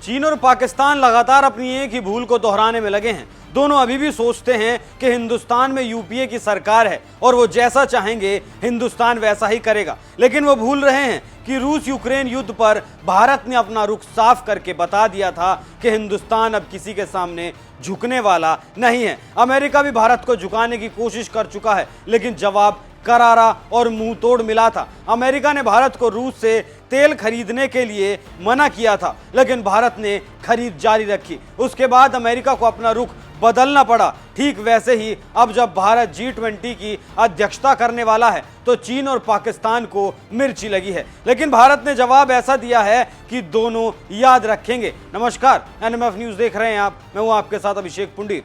चीन और पाकिस्तान लगातार अपनी एक ही भूल को दोहराने में लगे हैं। दोनों अभी भी सोचते हैं कि हिंदुस्तान में यूपीए की सरकार है और वो जैसा चाहेंगे हिंदुस्तान वैसा ही करेगा, लेकिन वो भूल रहे हैं कि रूस यूक्रेन युद्ध पर भारत ने अपना रुख साफ करके बता दिया था कि हिंदुस्तान अब किसी के सामने झुकने वाला नहीं है। अमेरिका भी भारत को झुकाने की कोशिश कर चुका है, लेकिन जवाब करारा और मुंह तोड़ मिला था। अमेरिका ने भारत को रूस से तेल खरीदने के लिए मना किया था, लेकिन भारत ने खरीद जारी रखी। उसके बाद अमेरिका को अपना रुख बदलना पड़ा। ठीक वैसे ही अब जब भारत G20 की अध्यक्षता करने वाला है तो चीन और पाकिस्तान को मिर्ची लगी है, लेकिन भारत ने जवाब ऐसा दिया है कि दोनों याद रखेंगे। नमस्कार, NMF न्यूज देख रहे हैं आप, मैं हूं आपके साथ अभिषेक पुंडीर।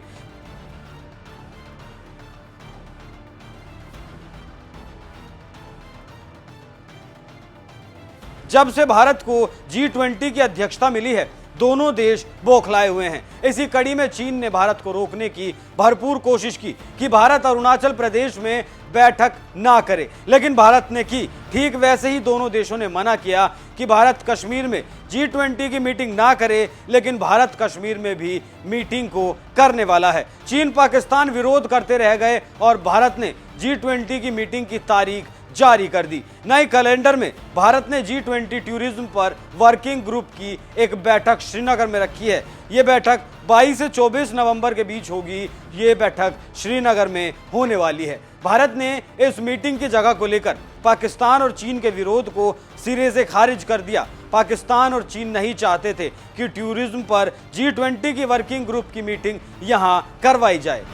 जब से भारत को G20 की अध्यक्षता मिली है, दोनों देश बौखलाए हुए हैं। इसी कड़ी में चीन ने भारत को रोकने की भरपूर कोशिश की कि भारत अरुणाचल प्रदेश में बैठक ना करे, लेकिन भारत ने की। ठीक वैसे ही दोनों देशों ने मना किया कि भारत कश्मीर में G20 की मीटिंग ना करे, लेकिन भारत कश्मीर में भी मीटिंग को करने वाला है। चीन पाकिस्तान विरोध करते रह गए और भारत ने G20 की मीटिंग की तारीख जारी कर दी। नए कैलेंडर में भारत ने G20 टूरिज्म पर वर्किंग ग्रुप की एक बैठक श्रीनगर में रखी है। ये बैठक 22 से 24 नवंबर के बीच होगी। ये बैठक श्रीनगर में होने वाली है। भारत ने इस मीटिंग की जगह को लेकर पाकिस्तान और चीन के विरोध को सिरे से खारिज कर दिया। पाकिस्तान और चीन नहीं चाहते थे कि टूरिज्म पर G20 की वर्किंग ग्रुप की मीटिंग यहां करवाई जाए।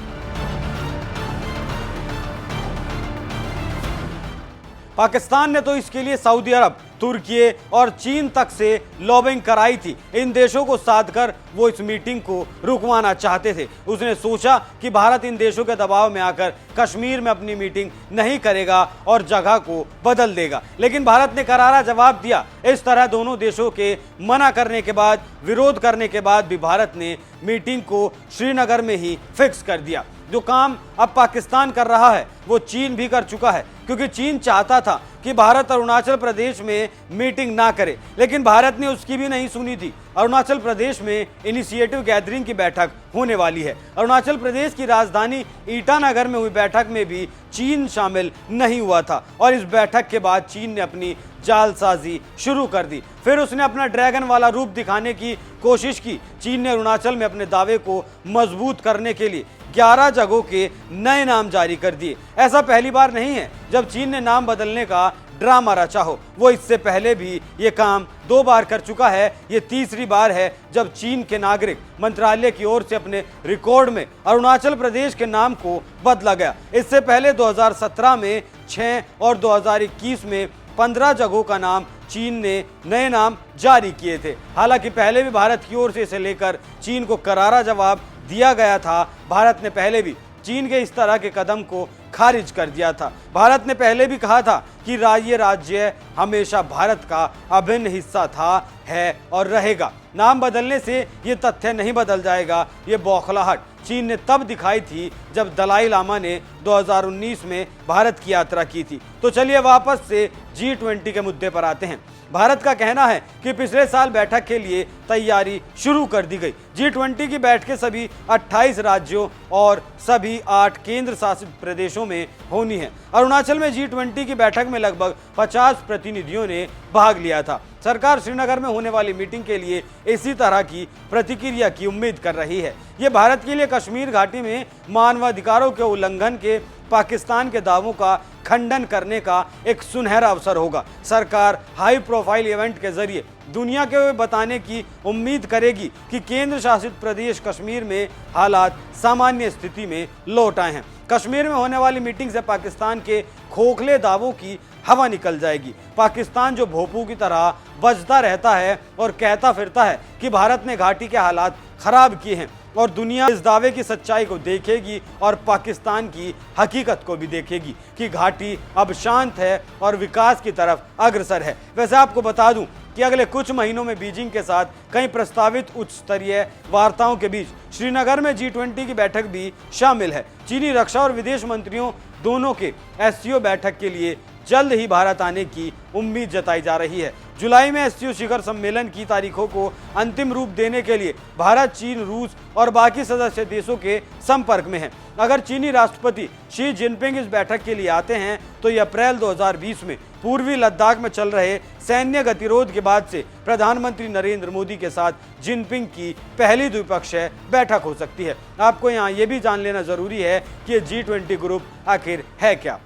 पाकिस्तान ने तो इसके लिए सऊदी अरब, तुर्की और चीन तक से लॉबिंग कराई थी। इन देशों को साधकर वो इस मीटिंग को रुकवाना चाहते थे। उसने सोचा कि भारत इन देशों के दबाव में आकर कश्मीर में अपनी मीटिंग नहीं करेगा और जगह को बदल देगा, लेकिन भारत ने करारा जवाब दिया। इस तरह दोनों देशों के मना करने के बाद, विरोध करने के बाद भी भारत ने मीटिंग को श्रीनगर में ही फिक्स कर दिया। जो काम अब पाकिस्तान कर रहा है वो चीन भी कर चुका है, क्योंकि चीन चाहता था कि भारत अरुणाचल प्रदेश में मीटिंग ना करे, लेकिन भारत ने उसकी भी नहीं सुनी थी। अरुणाचल प्रदेश में इनिशिएटिव गैदरिंग की बैठक होने वाली है। अरुणाचल प्रदेश की राजधानी ईटानगर में हुई बैठक में भी चीन शामिल नहीं हुआ था और इस बैठक के बाद चीन ने अपनी जालसाजी शुरू कर दी। फिर उसने अपना ड्रैगन वाला रूप दिखाने की कोशिश की। चीन ने अरुणाचल में अपने दावे को मजबूत करने के लिए 11 जगहों के नए नाम जारी कर दिए। ऐसा पहली बार नहीं है जब चीन ने नाम बदलने का ड्रामा रचा हो। वो इससे पहले भी ये काम 2 बार कर चुका है। ये तीसरी बार है जब चीन के नागरिक मंत्रालय की ओर से अपने रिकॉर्ड में अरुणाचल प्रदेश के नाम को बदला गया। इससे पहले 2017 में 6 और 2021 में 15 जगहों का नाम चीन ने नए नाम जारी किए थे। हालांकि पहले भी भारत की ओर से इसे लेकर चीन को करारा जवाब दिया गया था। भारत ने पहले भी चीन के इस तरह के कदम को खारिज कर दिया था। भारत ने पहले भी कहा था कि ये राज्य हमेशा भारत का अभिन्न हिस्सा था, है और रहेगा। नाम बदलने से ये तथ्य नहीं बदल जाएगा। ये बौखलाहट चीन ने तब दिखाई थी जब दलाई लामा ने 2019 में भारत की यात्रा की थी। तो चलिए वापस से G20 के मुद्दे पर आते हैं। भारत का कहना है कि पिछले साल बैठक के लिए तैयारी शुरू कर दी गई। G20 की बैठकें सभी 28 राज्यों और सभी 8 केंद्र शासित प्रदेशों में होनी है। अरुणाचल में G20 की बैठक में लगभग 50 प्रतिनिधियों ने भाग लिया था। सरकार श्रीनगर में होने वाली मीटिंग के लिए इसी तरह की प्रतिक्रिया की उम्मीद कर रही है। ये भारत के लिए कश्मीर घाटी में मानवाधिकारों के उल्लंघन के पाकिस्तान के दावों का खंडन करने का एक सुनहरा अवसर होगा। सरकार हाई प्रोफाइल इवेंट के जरिए दुनिया के बताने की उम्मीद करेगी कि केंद्र शासित प्रदेश कश्मीर में हालात सामान्य स्थिति में लौट आए हैं। कश्मीर में होने वाली मीटिंग से पाकिस्तान के खोखले दावों की हवा निकल जाएगी। पाकिस्तान जो भोपू की तरह बजता रहता है और कहता फिरता है कि भारत ने घाटी के हालात खराब किए हैं, और दुनिया इस दावे की सच्चाई को देखेगी और पाकिस्तान की हकीकत को भी देखेगी कि घाटी अब शांत है और विकास की तरफ अग्रसर है। वैसे आपको बता दूं कि अगले कुछ महीनों में बीजिंग के साथ कई प्रस्तावित उच्च स्तरीय वार्ताओं के बीच श्रीनगर में G20 की बैठक भी शामिल है। चीनी रक्षा और विदेश मंत्रियों दोनों के SCO बैठक के लिए जल्द ही भारत आने की उम्मीद जताई जा रही है। जुलाई में एससीओ शिखर सम्मेलन की तारीखों को अंतिम रूप देने के लिए भारत, चीन, रूस और बाकी सदस्य देशों के संपर्क में है। अगर चीनी राष्ट्रपति शी जिनपिंग इस बैठक के लिए आते हैं तो ये अप्रैल 2020 में पूर्वी लद्दाख में चल रहे सैन्य गतिरोध के बाद से प्रधानमंत्री नरेंद्र मोदी के साथ जिनपिंग की पहली द्विपक्षीय बैठक हो सकती है। आपको यहाँ ये भी जान लेना जरूरी है कि G20 ग्रुप आखिर है क्या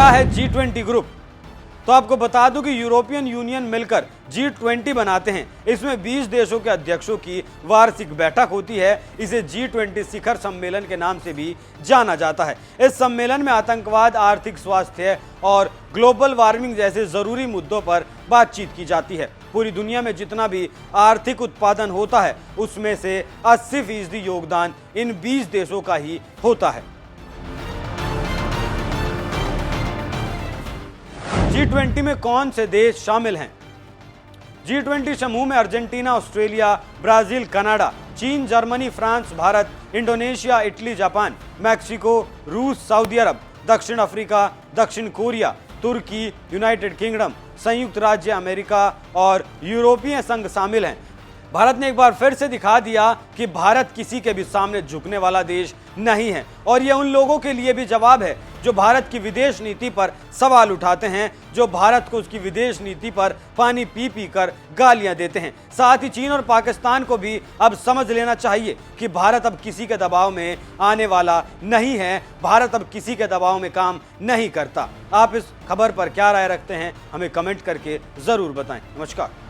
है G20 ग्रुप। तो आपको बता दूं कि यूरोपियन यूनियन मिलकर G20 बनाते हैं। इसमें 20 देशों के अध्यक्षों की वार्षिक बैठक होती है। इसे G20 शिखर सम्मेलन के नाम से भी जाना जाता है। इस सम्मेलन में आतंकवाद, आर्थिक स्वास्थ्य और ग्लोबल वार्मिंग जैसे जरूरी मुद्दों पर बातचीत की जाती है। पूरी दुनिया में जितना भी आर्थिक उत्पादन होता है उसमें से 80% योगदान इन 20 देशों का ही होता है। G20 में कौन से देश शामिल हैं? G20 समूह में अर्जेंटीना, ऑस्ट्रेलिया, ब्राजील, कनाडा, चीन, Germany, France, Bharat, Indonesia, Italy, Japan, Mexico, रूस, सऊदी अरब, दक्षिण अफ्रीका, दक्षिण कोरिया, तुर्की, यूनाइटेड किंगडम, संयुक्त राज्य अमेरिका और यूरोपीय संघ शामिल हैं। भारत ने एक बार फिर से दिखा दिया कि भारत किसी के भी सामने झुकने वाला देश नहीं है और यह उन लोगों के लिए भी जवाब है जो भारत की विदेश नीति पर सवाल उठाते हैं, जो भारत को उसकी विदेश नीति पर पानी पी पी कर गालियां देते हैं। साथ ही चीन और पाकिस्तान को भी अब समझ लेना चाहिए कि भारत अब किसी के दबाव में आने वाला नहीं है। भारत अब किसी के दबाव में काम नहीं करता। आप इस खबर पर क्या राय रखते हैं हमें कमेंट करके जरूर बताएं। नमस्कार।